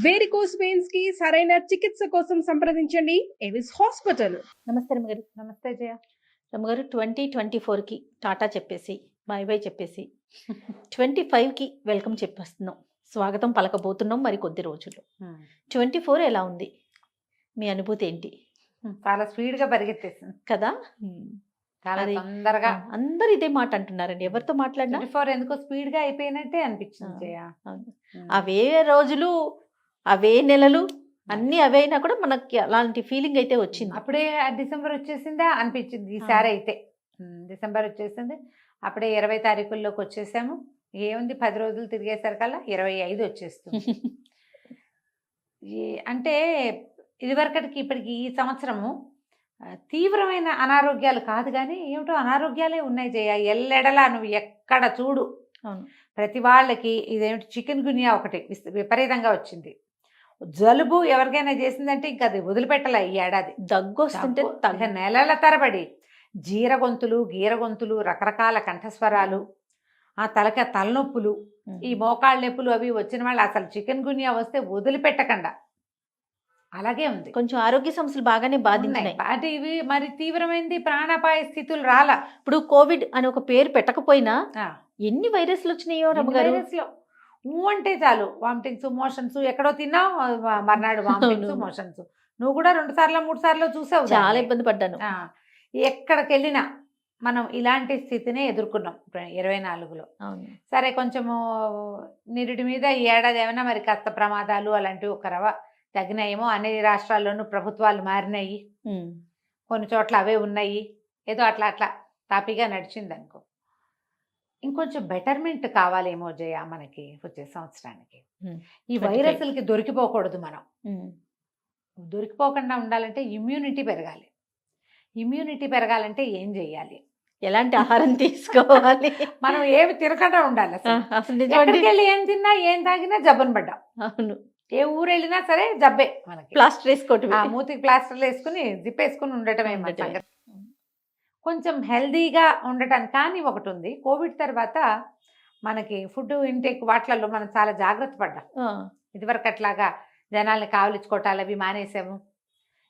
Varicose veins కి సరైన చికిత్స కోసం సంప్రదించండి ఎవిస్ హాస్పిటల్. నమస్తే రమ్మగారు. నమస్తే జయ. రమ్మగారు 2024కి టాటా చెప్పేసి బై బై చెప్పేసి 25కి వెల్కమ్ చెప్పేస్తున్నాం, స్వాగతం పలకబోతున్నాం మరి కొద్ది రోజుల్లో. 24 ఎలా ఉంది, మీ అనుభూతి ఏంటి? చాలా స్పీడ్ గా పరిగెత్తేసింది కదా, చాలా అదే. తొందరగా. అందరు ఇదే మాట అంటున్నారండి, ఎవరితో మాట్లాడినా 24 ఎందుకో స్పీడ్ గా అయిపోయినట్టే అనిపించింది జయ. అవును. అవే రోజులు, అవే నెలలు, అన్ని అవే అయినా కూడా మనకి అలాంటి ఫీలింగ్ అయితే వచ్చింది. అప్పుడే డిసెంబర్ వచ్చేసిందా అనిపించింది ఈసారి అయితే. డిసెంబర్ వచ్చేసింది, అప్పుడే 20 తారీఖుల్లోకి వచ్చేసాము. ఏముంది 10 రోజులు తిరిగేసరికల్లా 25 వచ్చేస్తుంది. అంటే ఇదివరకటికి ఇప్పటికి ఈ సంవత్సరము తీవ్రమైన అనారోగ్యాలు కాదు కానీ ఏమిటో అనారోగ్యాలే ఉన్నాయి జయ. ఎల్లెడలా నువ్వు ఎక్కడ చూడు అవును. ప్రతి వాళ్ళకి ఇదేమిటి చికెన్ గున్యా ఒకటి విపరీతంగా వచ్చింది. జలుబు ఎవరికైనా చేసిందంటే ఇంకా అది వదిలిపెట్టలే ఈ ఏడాది. దగ్గు వస్తుంటే నెలల తరబడి జీరగొంతులు, గీరగొంతులు, రకరకాల కంఠస్వరాలు, ఆ తలనొప్పులు, ఈ మోకాళ్ళ నొప్పులు అవి వచ్చిన వాళ్ళు అసలు చికెన్ గున్యా వస్తే వదిలిపెట్టకుండా అలాగే ఉంది. కొంచెం ఆరోగ్య సమస్యలు బాగానే బాధించినాయి. అంటే ఇవి మరి తీవ్రమైనది ప్రాణాపాయ స్థితులు రాలా. ఇప్పుడు కోవిడ్ అని ఒక పేరు పెట్టకపోయినా ఎన్ని వైరస్లు వచ్చినాయో రమ్మగారు. వైరస్లో అంటే చాలు వామిటింగ్స్, మోషన్స్, ఎక్కడో తిన్నావు మర్నాడు వామిటింగ్స్, మోషన్స్. నువ్వు కూడా 2 సార్లు 3 సార్లు చూసావు. చాలా ఇబ్బంది పడ్డాను. ఎక్కడికి వెళ్ళినా మనం ఇలాంటి స్థితినే ఎదుర్కొన్నాం 24లో. సరే కొంచెము నిరుడి మీద ఈ ఏడాది ఏమైనా మరి కాస్త ప్రమాదాలు అలాంటివి ఒక రవ తగ్గినాయేమో. అన్ని రాష్ట్రాల్లోనూ ప్రభుత్వాలు మారినాయి, కొన్ని చోట్ల అవే ఉన్నాయి. ఏదో అట్లా అట్లా తాపీగా నడిచింది అనుకో. ఇంకొంచెం బెటర్మెంట్ కావాలేమో జయ మనకి వచ్చే సంవత్సరానికి. ఈ వైరస్లకి దొరికిపోకూడదు మనం. దొరికిపోకుండా ఉండాలంటే ఇమ్యూనిటీ పెరగాలి. ఇమ్యూనిటీ పెరగాలంటే ఏం చెయ్యాలి, ఎలాంటి ఆహారం తీసుకోవాలి, మనం ఏమి తినకుండా ఉండాలి. ఎక్కడికి వెళ్ళి ఏం తిన్నా ఏం తాగినా జబ్బును పడ్డాం. అవును. ఏ ఊరు వెళ్ళినా సరే జబ్బే మనకి. ప్లాస్టర్ వేసుకోవటం, మూతికి ప్లాస్టర్లు వేసుకుని జిప్పేసుకుని ఉండటమే మన సంగతి. కొంచెం హెల్దీగా ఉండటానికి కానీ ఒకటి ఉంది. కోవిడ్ తర్వాత మనకి ఫుడ్ ఇంటేక్ వాటిలలో మనం చాలా జాగ్రత్త పడ్డాం. ఇదివరకు అట్లాగా జనాల్ని కావలించుకోవటాలు అవి మానేసాము.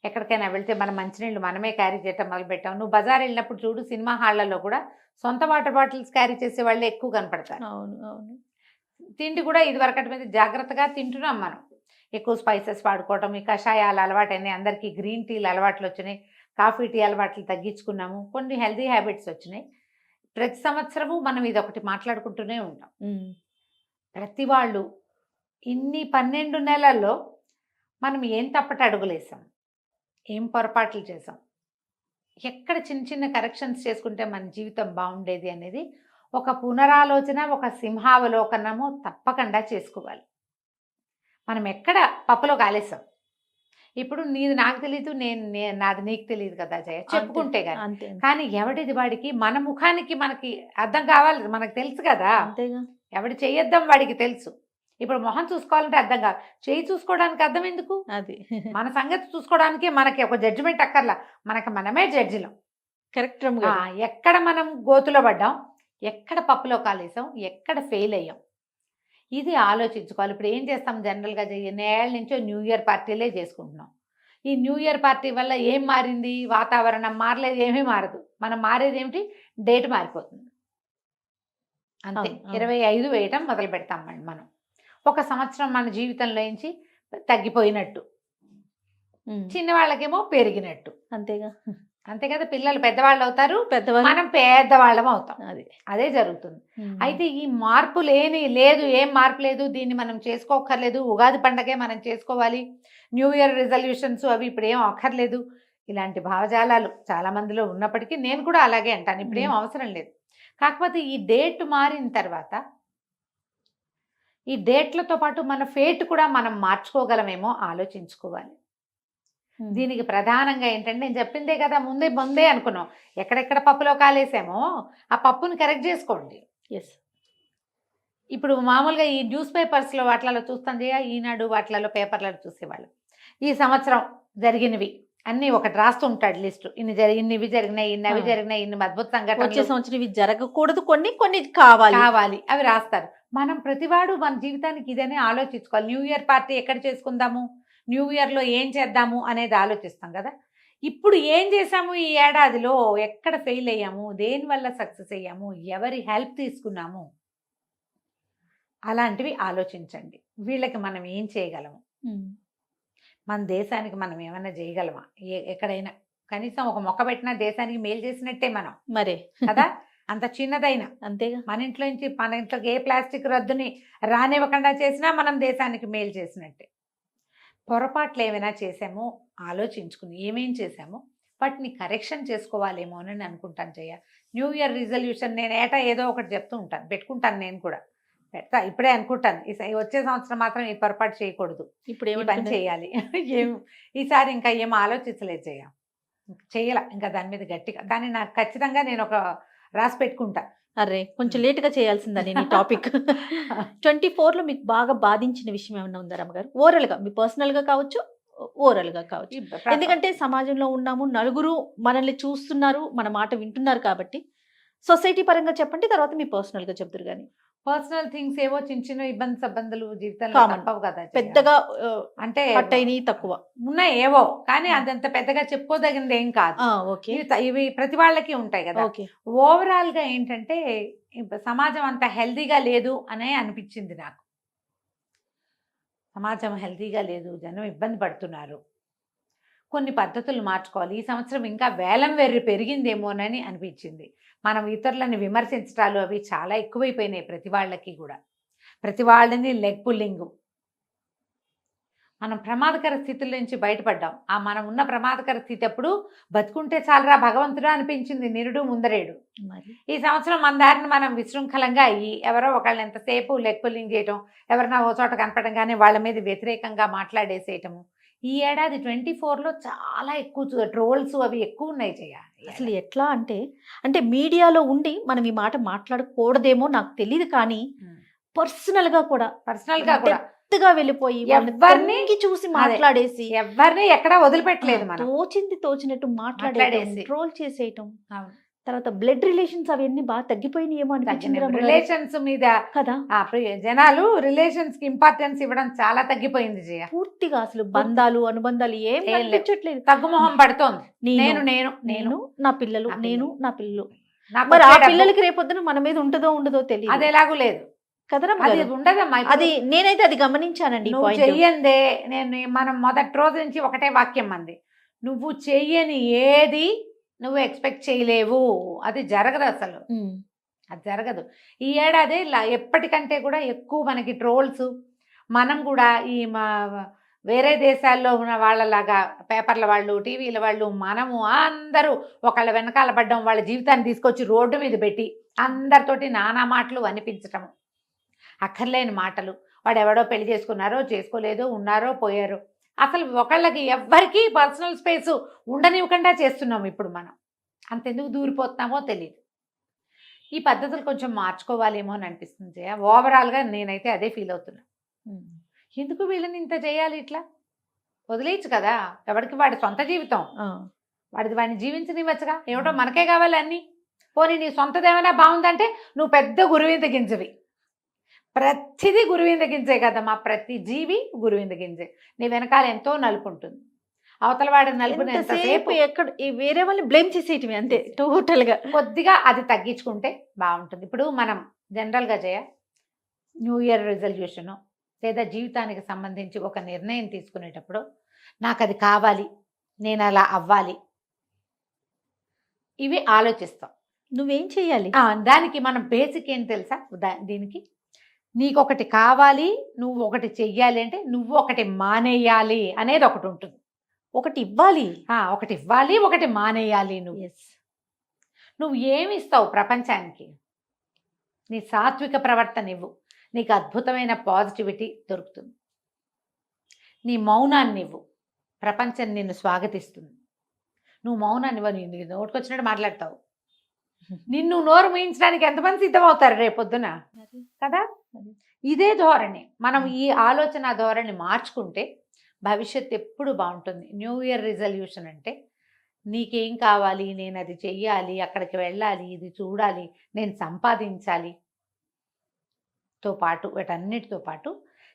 ఎక్కడికైనా వెళ్తే మనం మంచినీళ్ళు మనమే క్యారీ చేయటం మొదలుపెట్టాము. నువ్వు బజార్ వెళ్ళినప్పుడు చూడు, సినిమా హాళ్లలో కూడా సొంత వాటర్ బాటిల్స్ క్యారీ చేసే వాళ్ళే ఎక్కువ కనపడతారు. అవును అవును. తిండి కూడా ఇదివరకటి మీద జాగ్రత్తగా తింటున్నాం మనం. ఎక్కువ స్పైసెస్ వాడుకోవటం, ఈ కషాయాలు అలవాటైనాయి అందరికీ, గ్రీన్ టీలు అలవాట్లు వచ్చినాయి, కాఫీ టీ అలవాట్లు తగ్గించుకున్నాము, కొన్ని హెల్దీ హ్యాబిట్స్ వచ్చినాయి. ప్రతి సంవత్సరము మనం ఇది ఒకటి మాట్లాడుకుంటూనే ఉంటాం. ప్రతి వాళ్ళు ఇన్ని 12 నెలల్లో మనం ఏం తప్పట అడుగులేసాం, ఏం పొరపాట్లు చేసాం, ఎక్కడ చిన్న చిన్న కరెక్షన్స్ చేసుకుంటే మన జీవితం బాగుండేది అనేది ఒక పునరాలోచన, ఒక సింహావలోకనము తప్పకుండా చేసుకోవాలి. మనం ఎక్కడ పప్పులో కాలేసాం. ఇప్పుడు నీది నాకు తెలియదు, నాది నీకు తెలియదు కదా జయ, చెప్పుకుంటే కానీ ఎవడిది వాడికి మన ముఖానికి మనకి అర్థం కావాలి, మనకు తెలుసు కదా. ఎవడి చేయొద్దాం వాడికి తెలుసు. ఇప్పుడు మొహం చూసుకోవాలంటే అర్థం కాదు, చేయి చూసుకోవడానికి అర్థం ఎందుకు? అది మన సంగతి చూసుకోవడానికి మనకి ఒక జడ్జిమెంట్ అక్కర్లా, మనకి మనమే జడ్జిలం. కరెక్ట్. ఎక్కడ మనం గోతులో పడ్డాం, ఎక్కడ పప్పులో కాలేసాం, ఎక్కడ ఫెయిల్ అయ్యాం, ఇది ఆలోచించుకోవాలి. ఇప్పుడు ఏం చేస్తాం జనరల్గా ఎన్నేళ్ళ నుంచో న్యూ ఇయర్ పార్టీలే చేసుకుంటున్నాం. ఈ న్యూ ఇయర్ పార్టీ వల్ల ఏం మారింది? వాతావరణం మారలేదు, ఏమీ మారదు. మనం మారేది ఏమిటి? డేట్ మారిపోతుంది అంతే. 25 వేయటం మొదలు పెడతాం మనం. ఒక సంవత్సరం మన జీవితంలో నుంచి తగ్గిపోయినట్టు, చిన్నవాళ్ళకేమో పెరిగినట్టు. అంతే కదా. పిల్లలు పెద్దవాళ్ళు అవుతారు, మనం పెద్దవాళ్ళం అవుతాం. అదే జరుగుతుంది. అయితే ఈ మార్పు లేదు, ఏం మార్పు లేదు, దీన్ని మనం చేసుకోక్కర్లేదు. ఉగాది పండగే మనం చేసుకోవాలి, న్యూ ఇయర్ రిజల్యూషన్స్ అవి ఇప్పుడు ఏం అక్కర్లేదు. ఇలాంటి భావజాలాలు చాలా మందిలో ఉన్నప్పటికీ నేను కూడా అలాగే అంటాను, ఇప్పుడు ఏం అవసరం లేదు. కాకపోతే ఈ డేట్ మారిన తర్వాత ఈ డేట్లతో పాటు మన ఫేట్ కూడా మనం మార్చుకోగలమేమో ఆలోచించుకోవాలి. దీనికి ప్రధానంగా ఏంటంటే నేను చెప్పిందే కదా, ముందే అనుకున్నాం. ఎక్కడెక్కడ పప్పులో కాలేసామో ఆ పప్పుని కరెక్ట్ చేసుకోండి. ఇప్పుడు మామూలుగా ఈ న్యూస్ పేపర్స్లో వాటిలలో చూస్తాం, ఈనాడు వాటిలలో పేపర్లలో చూసేవాళ్ళు ఈ సంవత్సరం జరిగినవి అన్నీ ఒకటి రాస్తుంటాడు లిస్టు. ఇన్ని ఇవి జరిగినాయి, ఇన్ని అవి జరిగినాయి, ఇన్ని అద్భుత వచ్చే సంఘటనలు సంవత్సరం ఇవి జరగకూడదు, కొన్ని కొన్ని కావాలి. కావాలి, అవి రాస్తారు. మనం ప్రతివాడు మన జీవితానికి ఇదనే ఆలోచించుకోవాలి. న్యూ ఇయర్ పార్టీ ఎక్కడ చేసుకుందాము, న్యూ ఇయర్లో ఏం చేద్దాము అనేది ఆలోచిస్తాం కదా. ఇప్పుడు ఏం చేసాము ఈ ఏడాదిలో, ఎక్కడ ఫెయిల్ అయ్యాము, దేనివల్ల సక్సెస్ అయ్యాము, ఎవరి హెల్ప్ తీసుకున్నాము, అలాంటివి ఆలోచించండి. వీళ్ళకి మనం ఏం చేయగలము, మన దేశానికి మనం ఏమైనా చేయగలమా, ఎక్కడైనా కనీసం ఒక మొక్క పెట్టినా దేశానికి మేలు చేసినట్టే మనం మరే కదా. అంత చిన్నదైనా అంతేగా. మన ఇంట్లోకి ఏ ప్లాస్టిక్ రద్దుని రానివ్వకుండా చేసినా మనం దేశానికి మేలు చేసినట్టే. పొరపాట్లు ఏమైనా చేసామో ఆలోచించుకుని ఏమేం చేసామో వాటిని కరెక్షన్ చేసుకోవాలేమో అని అనుకుంటాను జయ. న్యూ ఇయర్ రిజల్యూషన్ నేను ఏటా ఏదో ఒకటి చెప్తూ ఉంటాను, పెట్టుకుంటాను. నేను కూడా పెడతా, ఇప్పుడే అనుకుంటాను వచ్చే సంవత్సరం మాత్రం ఈ పొరపాటు చేయకూడదు, ఇప్పుడు ఈ పని చేయాలి. ఈసారి ఇంకా ఏం ఆలోచించలేదు జయ, చేయాల ఇంకా దాని మీద గట్టిగా. దాన్ని నాకు ఖచ్చితంగా నేను ఒక రాసి పెట్టుకుంటా. అరే కొంచెం లేట్గా చేయాల్సిందని ఈ టాపిక్. 24లో మీకు బాగా బాధించిన విషయం ఏమన్నా ఉందా రమ్మగారు? ఓవరాల్గా మీ పర్సనల్గా కావచ్చు, ఓవరాల్గా కావచ్చు. ఎందుకంటే సమాజంలో ఉన్నాము, నలుగురు మనల్ని చూస్తున్నారు, మన మాట వింటున్నారు కాబట్టి సొసైటీ పరంగా చెప్పండి, తర్వాత మీ పర్సనల్గా చెప్తారు. కానీ పర్సనల్ థింగ్స్ ఏవో చిన్న చిన్న ఇబ్బందులు జీవితంలో తప్పవు కదా, పెద్దగా అంటే అయినాయి తక్కువ ఉన్నాయి ఏవో, కానీ అదంత పెద్దగా చెప్పుకోదగినది ఏం కాదు. ఓకే, ఇవి ప్రతి వాళ్ళకి ఉంటాయి కదా. ఓవరాల్ గా ఏంటంటే సమాజం అంత హెల్దీగా లేదు అనే అనిపించింది నాకు. సమాజం హెల్దీగా లేదు, జనం ఇబ్బంది పడుతున్నారు, కొన్ని పద్ధతులు మార్చుకోవాలి. ఈ సంవత్సరం ఇంకా వేలం వెర్రి పెరిగిందేమోనని అనిపించింది. మనం ఇతరులని విమర్శించడాలు అవి చాలా ఎక్కువైపోయినాయి ప్రతి వాళ్ళకి కూడా. ప్రతి వాళ్ళని లెగ్ పుల్లింగు. మనం ప్రమాదకర స్థితుల నుంచి బయటపడ్డాం. మనం ఉన్న ప్రమాదకర స్థితి అప్పుడు బతుకుంటే చాలరా భగవంతుడా అనిపించింది, నిరుడు ముందరేడు. ఈ సంవత్సరం మన దారిని మనం విశృంఖలంగా అయ్యి ఎవరో ఒకళ్ళని ఎంతసేపు లెగ్ పుల్లింగ్ చేయటం, ఎవరైనా ఓ చోట కనపడంగానే వాళ్ళ మీద వ్యతిరేకంగా మాట్లాడేసేయటము. ఈ ఏడాది 24లో చాలా ఎక్కువ ట్రోల్స్ అవి ఎక్కువ ఉన్నాయి జయ. అసలు ఎట్లా అంటే మీడియాలో ఉండి మనం ఈ మాట మాట్లాడకూడదేమో నాకు తెలియదు, కానీ పర్సనల్ గా కూడా పెద్దగా వెళ్ళిపోయి ఎవరిని చూసి మాట్లాడేసి ఎవరిని ఎక్కడా వదిలిపెట్టలేదు, తోచింది తోచినట్టు మాట్లాడేసి ట్రోల్ చేసేయటం. తర్వాత బ్లడ్ రిలేషన్స్ అవన్నీ బాగా తగ్గిపోయినాయేమో అనిపించింది. రిలేషన్స్ మీద కదా జనాలు రిలేషన్స్ కి ఇంపార్టెన్స్ ఇవ్వడం చాలా తగ్గిపోయింది జయ. పూర్తిగా అసలు బంధాలు అనుబంధాలు ఏం కనిపించట్లేదు, తగ్గుమొహం పడుతోంది. నేను నేను నేను నా పిల్లలు, నేను నా పిల్లలు. మరి ఆ పిల్లలకి రేపొద్దున మన మీద ఉంటుందో ఉండదో తెలియదు. అది ఎలాగూ లేదు కదరా, అది ఉండదమ్మా. అది నేనైతే అది గమనించానండి. నువ్వు చెయ్యందే, మనం మొదటి రోజు నుంచి ఒకటే వాక్యం మంది, నువ్వు చెయ్యని ఏది నువ్వు ఎక్స్పెక్ట్ చేయలేవు, అది జరగదు అసలు, అది జరగదు. ఈ ఏడాది ఎప్పటికంటే కూడా ఎక్కువ మనకి ట్రోల్స్. మనం కూడా ఈ వేరే దేశాల్లో ఉన్న వాళ్ళలాగా పేపర్ల వాళ్ళు, టీవీల వాళ్ళు, మనము అందరూ ఒకళ్ళ వెనకాల పడ్డం, వాళ్ళ జీవితాన్ని తీసుకొచ్చి రోడ్డు మీద పెట్టి అందరితోటి నానా మాటలు అనిపించటము, అక్కర్లేని మాటలు. వాడు ఎవడో పెళ్లి చేసుకున్నారో చేసుకోలేదో, ఉన్నారో పోయారో, అసలు ఒకళ్ళకి ఎవ్వరికీ పర్సనల్ స్పేస్ ఉండనివ్వకుండా చేస్తున్నాము ఇప్పుడు మనం. అంతెందుకు దూరిపోతున్నామో తెలియదు. ఈ పద్ధతులు కొంచెం మార్చుకోవాలేమో అని అనిపిస్తుంది జయ. ఓవరాల్గా నేనైతే అదే ఫీల్ అవుతున్నా. ఎందుకు వీళ్ళని ఇంత చేయాలి, ఇట్లా వదిలేయచ్చు కదా, ఎవరికి వాడి సొంత జీవితం, వాడిని జీవించనివ్వచ్చుగా. ఏమిటో మనకే కావాలి అన్నీ. పోనీ నీ సొంతదేమైనా బాగుందంటే నువ్వు పెద్ద గురువింద గింజవి. ప్రతిదీ గురువింద గింజే కదమ్మా, ప్రతి జీవి గురువింద గింజే. నీ వెనకాల ఎంతో నలుపు ఉంటుంది, అవతల వాడి నలుపుసేపు ఎక్కడ వేరే వాళ్ళని బ్లేమ్ చేసేయటమే అంతే. టోటల్ గా కొద్దిగా అది తగ్గించుకుంటే బాగుంటుంది. ఇప్పుడు మనం జనరల్గా జయ న్యూ ఇయర్ రిజల్యూషను లేదా జీవితానికి సంబంధించి ఒక నిర్ణయం తీసుకునేటప్పుడు నాకు అది కావాలి, నేను అలా అవ్వాలి, ఇవి ఆలోచిస్తాం. నువ్వేం చెయ్యాలి దానికి మనం బేసిక్ ఏం తెలుసా, దీనికి నీకు ఒకటి కావాలి, నువ్వు ఒకటి చెయ్యాలి అంటే నువ్వు ఒకటి మానేయాలి అనేది ఒకటి ఉంటుంది. ఒకటి ఇవ్వాలి, ఒకటి మానేయాలి. నువ్వు ఏమి ఇస్తావు ప్రపంచానికి? నీ సాత్విక ప్రవర్తన ఇవ్వు, నీకు అద్భుతమైన పాజిటివిటీ దొరుకుతుంది. నీ మౌనాన్ని ఇవ్వు, ప్రపంచం నిన్ను స్వాగతిస్తుంది. నువ్వు మౌనాన్ని ఇవ్వ, నీ నోటుకొచ్చినట్టు మాట్లాడతావు, నిన్ను నోరు మూయించడానికి ఎంతమంది సిద్ధమవుతారు రేపొద్దున కదా. ఇదే ధోరణి, మనం ఈ ఆలోచన ధోరణి మార్చుకుంటే భవిష్యత్తు ఎప్పుడు బాగుంటుంది. న్యూ ఇయర్ రిజల్యూషన్ అంటే నీకేం కావాలి, నేను అది చెయ్యాలి, అక్కడికి వెళ్ళాలి, ఇది చూడాలి, నేను సంపాదించాలి తో పాటు వీటన్నిటితో పాటు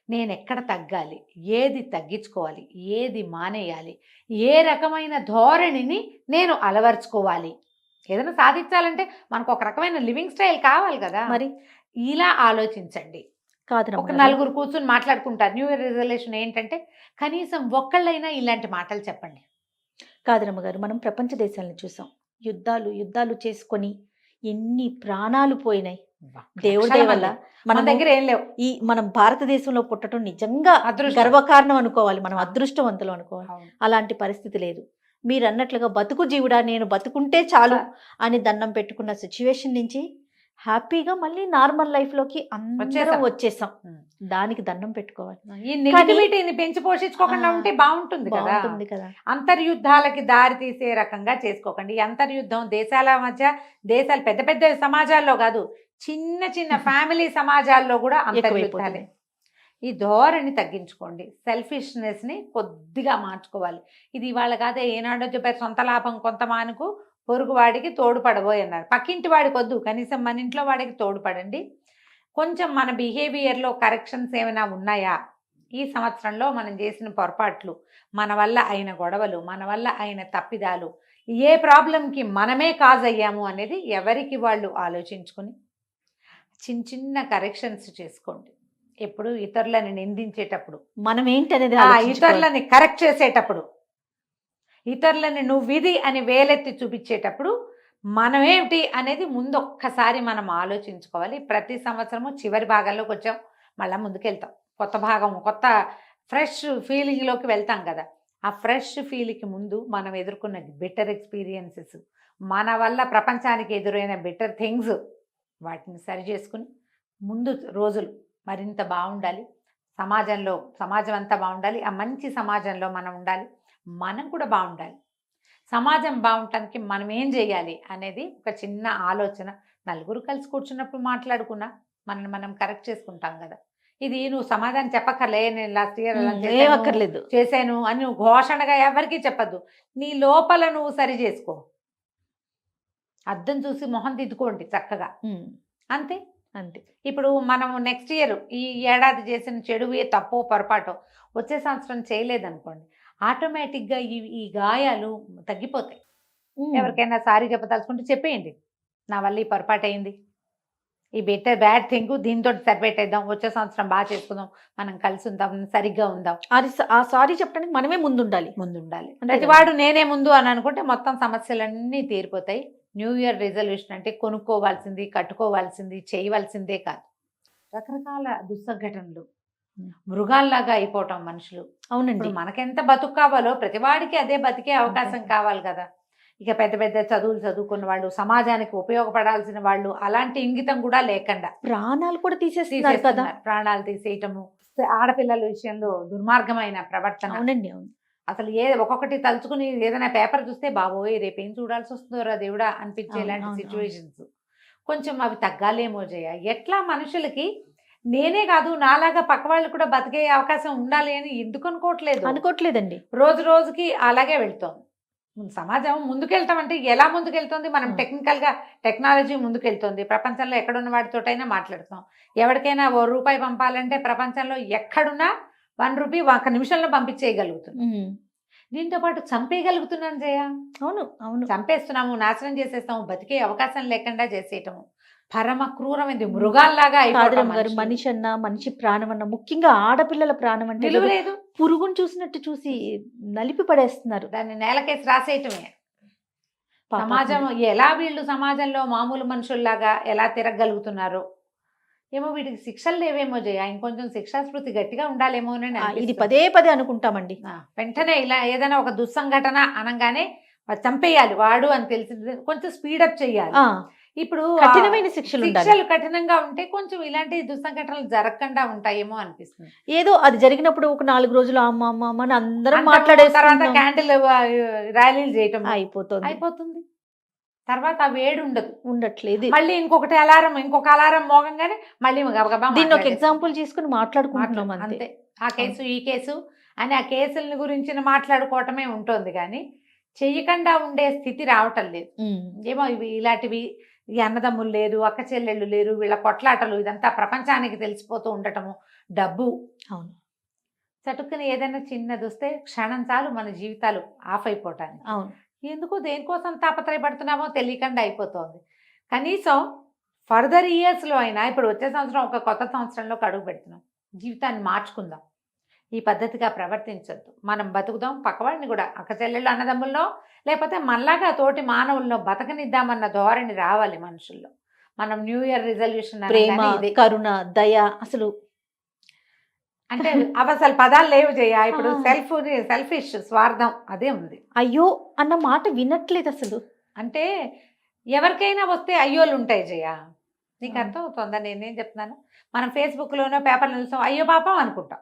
నేను ఎక్కడ తగ్గాలి, ఏది తగ్గించుకోవాలి, ఏది మానేయాలి, ఏ రకమైన ధోరణిని నేను అలవర్చుకోవాలి. ఏదైనా సాధించాలంటే మనకు ఒక రకమైన లివింగ్ స్టైల్ కావాలి కదా. మరి ఇలా ఆలోచించండి. కాదు ఒక రమ్మగారు. నలుగురు కూర్చుని మాట్లాడుకుంటారు. న్యూ ఇయర్ రిజల్యూషన్ ఏంటంటే కనీసం ఒక్కళ్ళైనా ఇలాంటి మాటలు చెప్పండి. కాదు రమ్మగారు, మనం ప్రపంచ దేశాలను చూసాం. యుద్ధాలు యుద్ధాలు చేసుకొని ఎన్ని ప్రాణాలు పోయినాయి దేవుడి దయ వల్ల. మన మన దగ్గర ఏం లేవు. మనం భారతదేశంలో పుట్టడం నిజంగా అదృష్టం. గర్వకారణం అనుకోవాలి, మనం అదృష్టవంతులు అనుకోవాలి. అవును. అలాంటి పరిస్థితి లేదు. మీరు అన్నట్లుగా బతుకు జీవుడా, నేను బతుకుంటే చాలు అని దండం పెట్టుకున్న సిచ్యువేషన్ నుంచి హ్యాపీగా మళ్ళీ నార్మల్ లైఫ్ లోకి అందరం వచ్చేసాం. దానికి దండం పెట్టుకోవాలి. ఈ నెగటివిటీని పెంచి పోషించుకోకుండా ఉంటే బాగుంటుంది కదా. బాగుంటుంది కదా. అంతర్యుద్ధాలకి దారి తీసే రకంగా చేసుకోకండి. ఈ అంతర్యుద్ధం దేశాల మధ్య, దేశాలు పెద్ద పెద్ద సమాజాల్లో కాదు, చిన్న చిన్న ఫ్యామిలీ సమాజాల్లో కూడా అంతర్యుద్ధాలే. ఈ ధోరణి తగ్గించుకోండి. సెల్ఫిష్నెస్ని కొద్దిగా మార్చుకోవాలి. ఇది ఇవాళ కాదే, ఏనాడో చెప్పారు, సొంత లాభం కొంత మానుకు పొరుగు వాడికి తోడుపడబోయ్ అన్నారు. పక్కింటి వాడికి వద్దు, కనీసం మన ఇంట్లో వాడికి తోడుపడండి. కొంచెం మన బిహేవియర్లో కరెక్షన్స్ ఏమైనా ఉన్నాయా, ఈ సంవత్సరంలో మనం చేసిన పొరపాట్లు, మన వల్ల అయిన గొడవలు, మన వల్ల అయిన తప్పిదాలు, ఏ ప్రాబ్లంకి మనమే కాజ్ అయ్యాము అనేది ఎవరికి వాళ్ళు ఆలోచించుకొని చిన్న చిన్న కరెక్షన్స్ చేసుకోండి. ఎప్పుడు ఇతరులని నిందించేటప్పుడు, మనం ఏంటనేది ఇతరులని కరెక్ట్ చేసేటప్పుడు, ఇతరులని నువ్వు ఇది అని వేలెత్తి చూపించేటప్పుడు మనమేమిటి అనేది ముందు ఒక్కసారి మనం ఆలోచించుకోవాలి. ప్రతి సంవత్సరము చివరి భాగంలోకి వచ్చాం, మళ్ళీ ముందుకెళ్తాం. కొత్త భాగం, కొత్త ఫ్రెష్ ఫీలింగ్లోకి వెళ్తాం కదా. ఆ ఫ్రెష్ ఫీలింగ్కి ముందు మనం ఎదుర్కొన్న బెటర్ ఎక్స్పీరియన్సెస్, మన వల్ల ప్రపంచానికి ఎదురైన బెటర్ థింగ్స్, వాటిని సరి చేసుకుని ముందు రోజులు మరింత బాగుండాలి. సమాజం అంతా బాగుండాలి. ఆ మంచి సమాజంలో మనం ఉండాలి, మనం కూడా బాగుండాలి. సమాజం బాగుండటానికి మనం ఏం చేయాలి అనేది ఒక చిన్న ఆలోచన. నలుగురు కలిసి కూర్చున్నప్పుడు మాట్లాడుకున్నా మనల్ని మనం కరెక్ట్ చేసుకుంటాం కదా. ఇది నువ్వు సమాధానం చెప్పక్కర్లే, నేను లాస్ట్ ఇయర్ ఏమక్కర్లేదు చేశాను అని నువ్వు ఘోషణగా ఎవరికీ చెప్పద్దు. నీ లోపల నువ్వు సరి చేసుకో. అద్దం చూసి మొహం దిద్దుకోండి చక్కగా, అంతే అంతే. ఇప్పుడు మనం నెక్స్ట్ ఇయర్ ఈ ఏడాది చేసిన చెడు తప్పో పొరపాటో వచ్చే సంవత్సరం చేయలేదనుకోండి, ఆటోమేటిక్గా ఈ గాయాలు తగ్గిపోతాయి. ఎవరికైనా సారీ చెప్పదలుచుకుంటే చెప్పేయండి, నా వల్ల ఈ పొరపాటు అయింది, ఈ బ్యాడ్ థింగ్ దీంతో సరిపెట్టేద్దాం, వచ్చే సంవత్సరం బాగా చేసుకుందాం, మనం కలిసి ఉందాం, సరిగ్గా ఉందాం. ఆ సారీ చెప్పడానికి మనమే ముందుండాలి. ప్రతివాడు నేనే ముందు అని అనుకుంటే మొత్తం సమస్యలన్నీ తీరిపోతాయి. న్యూ ఇయర్ రిజల్యూషన్ అంటే కొనుక్కోవాల్సింది, కట్టుకోవాల్సింది, చేయవలసిందే కాదు. రకరకాల దుస్సంఘటనలు, మృగాల్లాగా అయిపోవటం మనుషులు. అవునండి. మనకెంత బతుకు కావాలో ప్రతివాడికి అదే బతికే అవకాశం కావాలి కదా. ఇక పెద్ద పెద్ద చదువులు చదువుకున్న వాళ్ళు, సమాజానికి ఉపయోగపడాల్సిన వాళ్ళు, అలాంటి ఇంగితం కూడా లేకుండా ప్రాణాలు కూడా తీసేస్తున్నారు కదా. ప్రాణాలు తీసేయటము, ఆడపిల్లల విషయంలో దుర్మార్గమైన ప్రవర్తన. అవునండి, అవును. అసలు ఒక్కొక్కటి తలుచుకుని ఏదైనా పేపర్ చూస్తే బాబోయ్ రేపేం చూడాల్సి వస్తుందో దేవుడా అనిపించేలాంటి సిచ్యువేషన్స్. కొంచెం అవి తగ్గాలేమో జయ. ఎట్లా మనుషులకి నేనే కాదు నాలాగా పక్క వాళ్ళు కూడా బతికే అవకాశం ఉండాలి అని ఎందుకు అనుకోవట్లేదండి. రోజు రోజుకి అలాగే వెళ్తోంది సమాజం. ముందుకెళ్తాం అంటే ఎలా ముందుకెళ్తుంది? మనం టెక్నాలజీ ముందుకెళ్తుంది. ప్రపంచంలో ఎక్కడున్న వాడితోటైనా మాట్లాడుతాం. ఎవరికైనా ₹1 పంపాలంటే ప్రపంచంలో ఎక్కడున్నా ₹1 1 నిమిషంలో పంపించేయగలుగుతున్నాం. దీంతో పాటు చంపేయగలుగుతున్నాను జయ. అవును అవును, చంపేస్తున్నాము, నాశనం చేసేస్తాము, బతికే అవకాశం లేకుండా చేసేయటము. పరమ క్రూరమైంది, మృగాల్లాగా అయిపోవడం. మనిషి అన్న, మనిషి ప్రాణం అన్న, ముఖ్యంగా ఆడపిల్లల ప్రాణం అంటే లేదు. పురుగును చూసినట్టు చూసి నలిపి పడేస్తున్నారు. దాన్ని నేలకేసి రాసేయటమే. సమాజం ఎలా వీళ్ళు సమాజంలో మామూలు మనుషుల్లాగా ఎలా తిరగలుగుతున్నారో ఏమో. వీటికి శిక్షలు లేవేమో జయ. ఇంకొంచెం శిక్షాస్మృతి గట్టిగా ఉండాలేమో అని ఇది పదే అనుకుంటామండి. వెంటనే ఇలా ఏదైనా ఒక దుస్సంఘటన అనగానే చంపేయాలి వాడు అని తెలిసింది, కొంచెం స్పీడప్ చేయాలి. ఇప్పుడు కఠినమైన శిక్షలు కఠినంగా ఉంటే కొంచెం ఇలాంటి దుస్సంఘటనలు జరగకుండా ఉంటాయేమో అనిపిస్తుంది. ఏదో అది జరిగినప్పుడు ఒక 4 రోజులు అమ్మ అని అందరం మాట్లాడే తర్వాత క్యాండిల్ ర్యాలీలు చేయటం అయిపోతుంది. తర్వాత ఆ వేడి ఉండట్లేదు. మళ్ళీ ఇంకొక అలారం మోగంగానే మళ్ళీ దీన్ని ఒక ఎగ్జాంపుల్ తీసుకుని మాట్లాడుకుంటున్నాం అంతే. ఆ కేసు ఈ కేసు అని ఆ కేసుల గురించి మాట్లాడుకోవటమే ఉంటుంది కానీ చెయ్యకుండా ఉండే స్థితి రావటం లేదు. ఏమో ఇవి ఇలాంటివి, ఈ అన్నదమ్ములు లేరు, అక్క చెల్లెళ్ళు లేరు, వీళ్ళ కొట్లాటలు, ఇదంతా ప్రపంచానికి తెలిసిపోతూ ఉండటము, డబ్బు. అవును. చటుక్కుని ఏదైనా చిన్నది వస్తే క్షణం చాలు మన జీవితాలు ఆఫ్ అయిపోవటానికి. అవును. ఎందుకు దేనికోసం తాపత్రయపడుతున్నామో తెలియకుండా అయిపోతుంది. కనీసం ఫర్దర్ ఇయర్స్లో అయినా ఇప్పుడు వచ్చే సంవత్సరం ఒక కొత్త సంవత్సరంలోకి అడుగు పెడుతున్నాం, జీవితాన్ని మార్చుకుందాం, ఈ పద్ధతిగా ప్రవర్తించొద్దు, మనం బతుకుదాం, పక్కవాడిని కూడా అక్క చెల్లెళ్ళు అన్నదమ్ముల్లో లేకపోతే మనలాగా తోటి మానవుల్లో బతకనిద్దామన్న ధోరణి రావాలి మనుషుల్లో. మనం న్యూ ఇయర్ రిజల్యూషన్ ప్రేమ, కరుణ, దయ, అసలు అంటే అవి అసలు పదాలు లేవు జయ. ఇప్పుడు సెల్ఫిష్, స్వార్థం అదే ఉంది. అయ్యో అన్న మాట వినట్లేదు అసలు. అంటే ఎవరికైనా వస్తే అయ్యోళ్ళు ఉంటాయి జయ, నీకు అర్థం అవుతుందా నేనేం చెప్తున్నాను? మనం ఫేస్బుక్లోనో పేపర్లో చూస్తాం, అయ్యో పాపం అనుకుంటాం.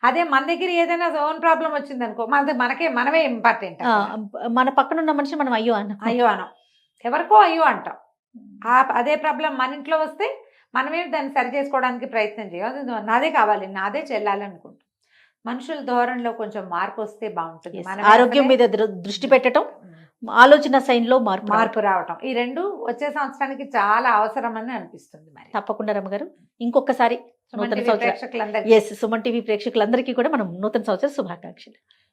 అదే మన దగ్గర ఏదైనా ఓన్ ప్రాబ్లం వచ్చింది అనుకో, మనమే ఇంపార్టెంట్. మన పక్కన ఉన్న మనిషి మనం అయ్యో అనం, ఎవరికో అయ్యో అంటాం. అదే ప్రాబ్లం మన ఇంట్లో వస్తే మనమే దాన్ని సరి చేసుకోవడానికి ప్రయత్నం చేయాలి, నాదే కావాలి, నాదే చెల్లాలి అనుకుంటాం. మనుషుల ధోరణిలో కొంచెం మార్పు వస్తే బాగుంటుంది. ఆరోగ్యం మీద దృష్టి పెట్టడం, ఆలోచన శైలిలో మార్పు రావటం, ఈ రెండు వచ్చే సంవత్సరానికి చాలా అవసరమని అనిపిస్తుంది. మరి తప్పకుండా రమ్మగారు, ఇంకొకసారి నూతన సంవత్సరం ప్రేక్షకులందరికీ సుమన్ టీవీ ప్రేక్షకులందరికీ కూడా మనం నూతన సంవత్సర శుభాకాంక్షలు.